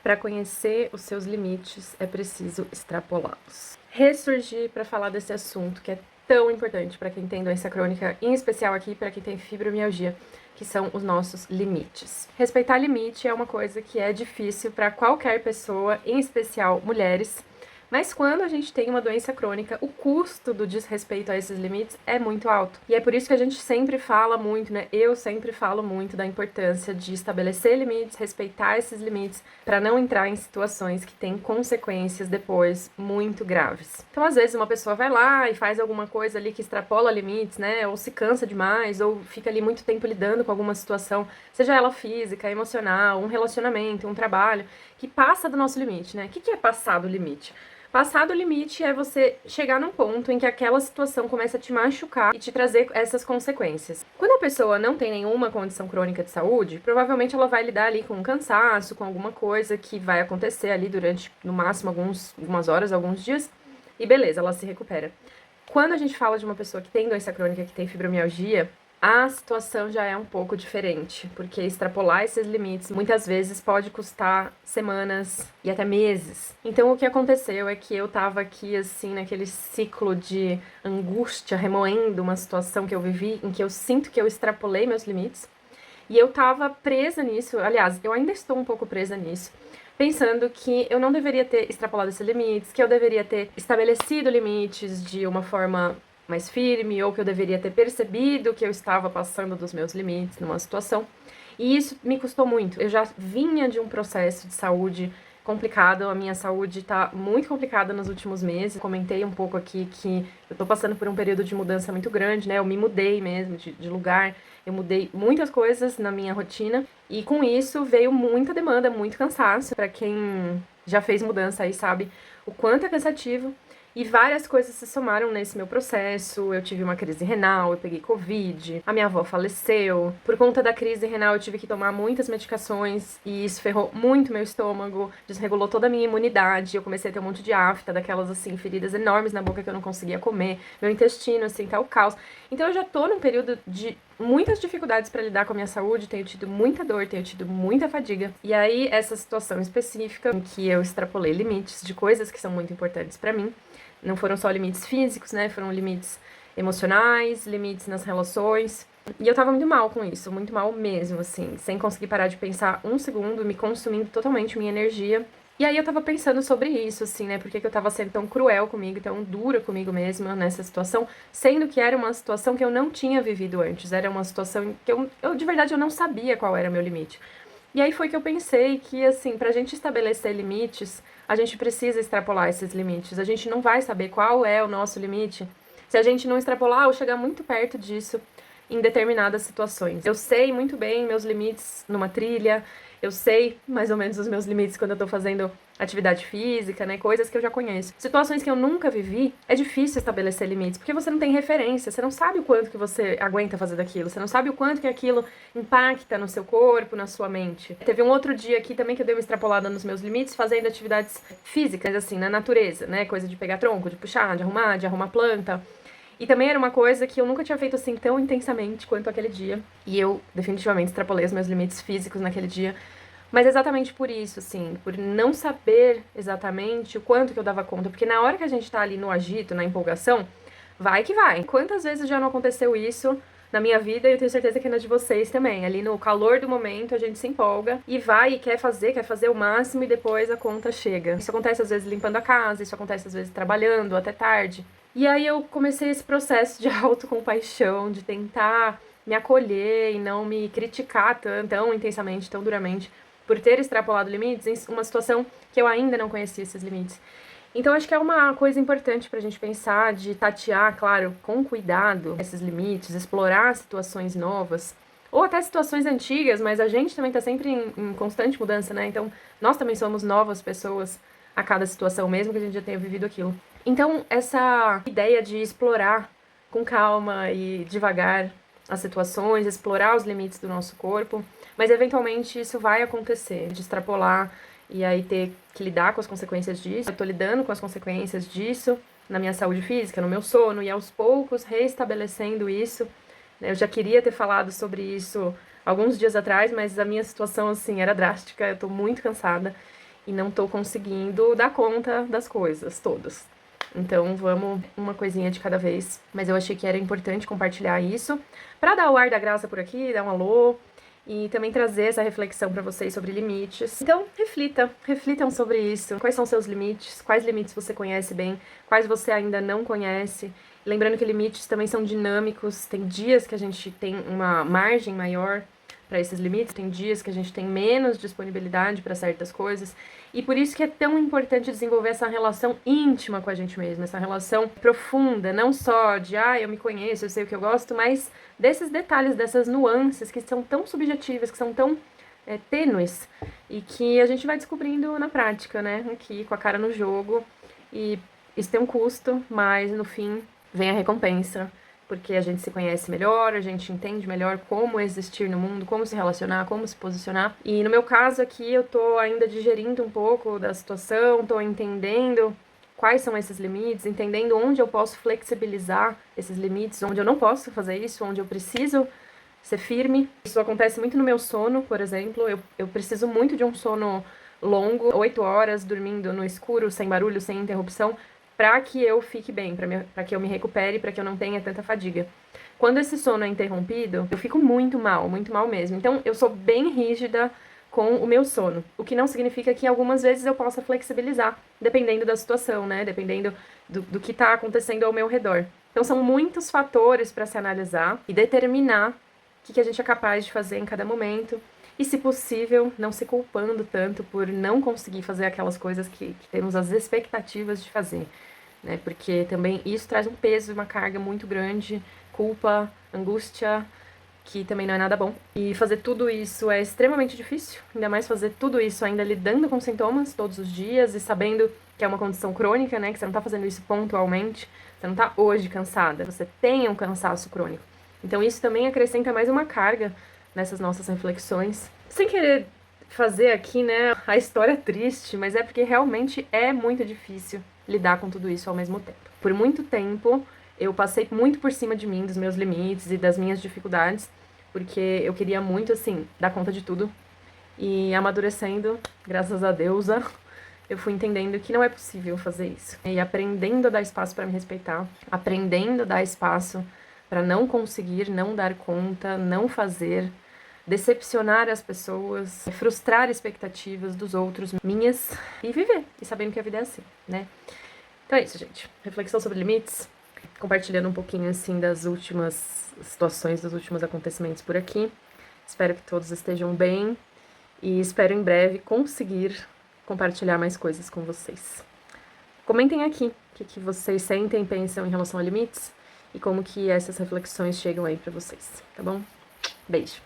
Para conhecer os seus limites, é preciso extrapolá-los. Ressurgir para falar desse assunto que é tão importante para quem tem doença crônica, em especial aqui para quem tem fibromialgia, que são os nossos limites. Respeitar limite é uma coisa que é difícil para qualquer pessoa, em especial mulheres. Mas quando a gente tem uma doença crônica, o custo do desrespeito a esses limites é muito alto. E é por isso que a gente sempre fala muito, né? Eu sempre falo muito da importância de estabelecer limites, respeitar esses limites, para não entrar em situações que têm consequências depois muito graves. Então, às vezes, uma pessoa vai lá e faz alguma coisa ali que extrapola limites, né? Ou se cansa demais, ou fica ali muito tempo lidando com alguma situação, seja ela física, emocional, um relacionamento, um trabalho, que passa do nosso limite, né? O que é passar do limite? Passar do limite é você chegar num ponto em que aquela situação começa a te machucar e te trazer essas consequências. Quando a pessoa não tem nenhuma condição crônica de saúde, provavelmente ela vai lidar ali com um cansaço, com alguma coisa que vai acontecer ali durante, no máximo, algumas horas, alguns dias, e beleza, ela se recupera. Quando a gente fala de uma pessoa que tem doença crônica, que tem fibromialgia, a situação já é um pouco diferente, porque extrapolar esses limites muitas vezes pode custar semanas e até meses. Então, o que aconteceu é que eu tava aqui, assim, naquele ciclo de angústia, remoendo uma situação que eu vivi, em que eu sinto que eu extrapolei meus limites, e eu tava presa nisso. Aliás, eu ainda estou um pouco presa nisso, pensando que eu não deveria ter extrapolado esses limites, que eu deveria ter estabelecido limites de uma forma mais firme, ou que eu deveria ter percebido que eu estava passando dos meus limites numa situação. E isso me custou muito. Eu já vinha de um processo de saúde complicado, a minha saúde tá muito complicada nos últimos meses. Comentei um pouco aqui que eu tô passando por um período de mudança muito grande, né? Eu me mudei mesmo de lugar, eu mudei muitas coisas na minha rotina, e com isso veio muita demanda, muito cansaço. Pra quem já fez mudança aí sabe o quanto é cansativo. E várias coisas se somaram nesse meu processo. Eu tive uma crise renal, eu peguei Covid, a minha avó faleceu. Por conta da crise renal, eu tive que tomar muitas medicações e isso ferrou muito meu estômago, desregulou toda a minha imunidade. Eu comecei a ter um monte de afta, daquelas assim, feridas enormes na boca que eu não conseguia comer. Meu intestino, assim, tá o caos. Então eu já tô num período de muitas dificuldades para lidar com a minha saúde, tenho tido muita dor, tenho tido muita fadiga. E aí, essa situação específica em que eu extrapolei limites de coisas que são muito importantes para mim, não foram só limites físicos, né? Foram limites emocionais, limites nas relações. E eu tava muito mal com isso, muito mal mesmo, assim, sem conseguir parar de pensar um segundo, me consumindo totalmente minha energia. E aí eu tava pensando sobre isso, assim, né? Por que eu tava sendo tão cruel comigo, tão dura comigo mesma nessa situação, sendo que era uma situação que eu não tinha vivido antes, era uma situação que eu de verdade, eu não sabia qual era meu limite. E aí foi que eu pensei que, assim, pra gente estabelecer limites, a gente precisa extrapolar esses limites. A gente não vai saber qual é o nosso limite se a gente não extrapolar ou chegar muito perto disso em determinadas situações. Eu sei muito bem meus limites numa trilha, eu sei mais ou menos os meus limites quando eu tô fazendo atividade física, né? Coisas que eu já conheço. Situações que eu nunca vivi, é difícil estabelecer limites, porque você não tem referência, você não sabe o quanto que você aguenta fazer daquilo, você não sabe o quanto que aquilo impacta no seu corpo, na sua mente. Teve um outro dia aqui também que eu dei uma extrapolada nos meus limites, fazendo atividades físicas, assim, na natureza, né? Coisa de pegar tronco, de puxar, de arrumar planta. E também era uma coisa que eu nunca tinha feito assim tão intensamente quanto aquele dia. E eu definitivamente extrapolei os meus limites físicos naquele dia. Mas exatamente por isso, assim, por não saber exatamente o quanto que eu dava conta. Porque na hora que a gente tá ali no agito, na empolgação, vai que vai. Quantas vezes já não aconteceu isso na minha vida, e eu tenho certeza que é na de vocês também. Ali no calor do momento, a gente se empolga e vai e quer fazer o máximo, e depois a conta chega. Isso acontece às vezes limpando a casa, isso acontece às vezes trabalhando até tarde. E aí eu comecei esse processo de autocompaixão, de tentar me acolher e não me criticar tão intensamente, tão duramente, por ter extrapolado limites em uma situação que eu ainda não conhecia esses limites. Então, acho que é uma coisa importante pra gente pensar, de tatear, claro, com cuidado, esses limites, explorar situações novas, ou até situações antigas, mas a gente também tá sempre em constante mudança, né? Então, nós também somos novas pessoas a cada situação, mesmo que a gente já tenha vivido aquilo. Então, essa ideia de explorar com calma e devagar as situações, explorar os limites do nosso corpo, mas eventualmente isso vai acontecer, de extrapolar e aí ter que lidar com as consequências disso. Eu tô lidando com as consequências disso na minha saúde física, no meu sono, e aos poucos reestabelecendo isso. Eu já queria ter falado sobre isso alguns dias atrás, mas a minha situação, assim, era drástica, eu tô muito cansada. e não tô conseguindo dar conta das coisas todas. Então, vamos uma coisinha de cada vez. Mas eu achei que era importante compartilhar isso para dar o ar da graça por aqui, dar um alô e também trazer essa reflexão para vocês sobre limites. Então, reflitam sobre isso. Quais são seus limites? Quais limites você conhece bem? Quais você ainda não conhece? Lembrando que limites também são dinâmicos. Tem dias que a gente tem uma margem maior para esses limites, tem dias que a gente tem menos disponibilidade para certas coisas, e por isso que é tão importante desenvolver essa relação íntima com a gente mesma, essa relação profunda, não só de, eu me conheço, eu sei o que eu gosto, mas desses detalhes, dessas nuances que são tão subjetivas, que são tão tênues, e que a gente vai descobrindo na prática, né, aqui com a cara no jogo, e isso tem um custo, mas no fim vem a recompensa, porque a gente se conhece melhor, a gente entende melhor como existir no mundo, como se relacionar, como se posicionar. E no meu caso aqui, eu tô ainda digerindo um pouco da situação, tô entendendo quais são esses limites, entendendo onde eu posso flexibilizar esses limites, onde eu não posso fazer isso, onde eu preciso ser firme. Isso acontece muito no meu sono, por exemplo. Eu preciso muito de um sono longo, 8 horas dormindo no escuro, sem barulho, sem interrupção, para que eu fique bem, para que eu me recupere, para que eu não tenha tanta fadiga. Quando esse sono é interrompido, eu fico muito mal mesmo. Então, eu sou bem rígida com o meu sono, o que não significa que algumas vezes eu possa flexibilizar, dependendo da situação, né? Dependendo do que está acontecendo ao meu redor. Então, são muitos fatores para se analisar e determinar o que a gente é capaz de fazer em cada momento. E, se possível, não se culpando tanto por não conseguir fazer aquelas coisas que temos as expectativas de fazer, né? Porque também isso traz um peso, uma carga muito grande, culpa, angústia, que também não é nada bom. E fazer tudo isso é extremamente difícil, ainda mais fazer tudo isso ainda lidando com sintomas todos os dias e sabendo que é uma condição crônica, né? Que você não tá fazendo isso pontualmente, você não tá hoje cansada, você tem um cansaço crônico. Então isso também acrescenta mais uma carga nessas nossas reflexões. Sem querer fazer aqui, né, a história triste, mas é porque realmente é muito difícil lidar com tudo isso ao mesmo tempo. Por muito tempo, eu passei muito por cima de mim, dos meus limites e das minhas dificuldades, porque eu queria muito, assim, dar conta de tudo. E amadurecendo, graças a Deus, eu fui entendendo que não é possível fazer isso. E aprendendo a dar espaço para me respeitar, aprendendo a dar espaço para não conseguir, não dar conta, não fazer, decepcionar as pessoas, frustrar expectativas dos outros, minhas, e viver, e sabendo que a vida é assim, né? Então é isso, gente. Reflexão sobre limites, compartilhando um pouquinho, assim, das últimas situações, dos últimos acontecimentos por aqui. Espero que todos estejam bem e espero em breve conseguir compartilhar mais coisas com vocês. Comentem aqui o que vocês sentem e pensam em relação a limites e como que essas reflexões chegam aí pra vocês, tá bom? Beijo!